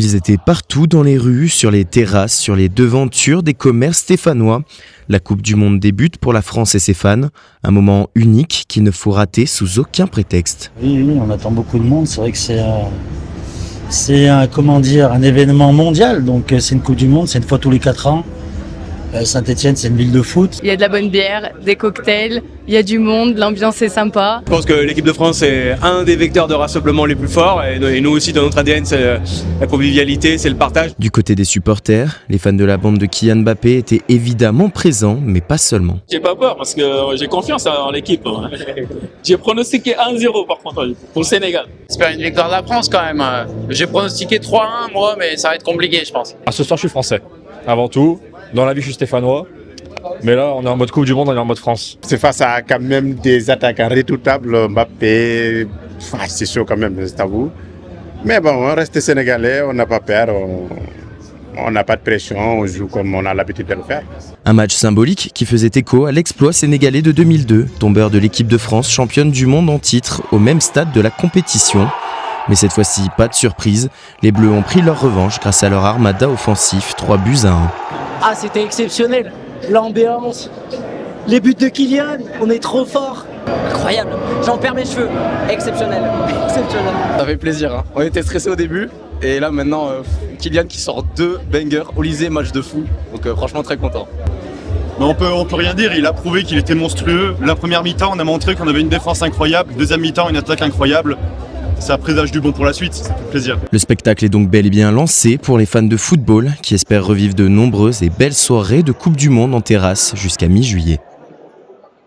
Ils étaient partout dans les rues, sur les terrasses, sur les devantures des commerces stéphanois. La Coupe du Monde débute pour la France et ses fans. Un moment unique qu'il ne faut rater sous aucun prétexte. Oui, on attend beaucoup de monde. C'est vrai que c'est un événement mondial. Donc c'est une Coupe du Monde, c'est une fois tous les 4 ans. Saint-Etienne, c'est une ville de foot. Il y a de la bonne bière, des cocktails, il y a du monde, l'ambiance est sympa. Je pense que l'équipe de France est un des vecteurs de rassemblement les plus forts et nous aussi dans notre ADN c'est la convivialité, c'est le partage. Du côté des supporters, les fans de la bande de Kylian Mbappé étaient évidemment présents, mais pas seulement. J'ai pas peur parce que j'ai confiance en l'équipe. J'ai pronostiqué 1-0 par contre pour le Sénégal. J'espère une victoire de la France quand même. J'ai pronostiqué 3-1 moi, mais ça va être compliqué je pense. Ce soir je suis français, avant tout. Dans la vie, je suis stéphanois. Mais là, on est en mode Coupe du Monde, on est en mode France. C'est face à quand même des attaquants redoutables. Mbappé, c'est chaud quand même, c'est à vous. Mais bon, on reste sénégalais, on n'a pas peur. On n'a pas de pression, on joue comme on a l'habitude de le faire. Un match symbolique qui faisait écho à l'exploit sénégalais de 2002, tombeur de l'équipe de France championne du monde en titre au même stade de la compétition. Mais cette fois-ci, pas de surprise, les Bleus ont pris leur revanche grâce à leur armada offensif, 3-1. Ah, c'était exceptionnel. L'ambiance, les buts de Kylian, on est trop fort. Incroyable, j'en perds mes cheveux. Exceptionnel, exceptionnel. Ça fait plaisir, hein. On était stressés au début et là maintenant, Kylian qui sort 2 bangers, Olysée, match de fou. Donc franchement très content. Mais on peut rien dire, il a prouvé qu'il était monstrueux. La première mi-temps, on a montré qu'on avait une défense incroyable. Deuxième mi-temps, une attaque incroyable. Ça présage du bon pour la suite, ça fait plaisir. Le spectacle est donc bel et bien lancé pour les fans de football qui espèrent revivre de nombreuses et belles soirées de Coupe du Monde en terrasse jusqu'à mi-juillet.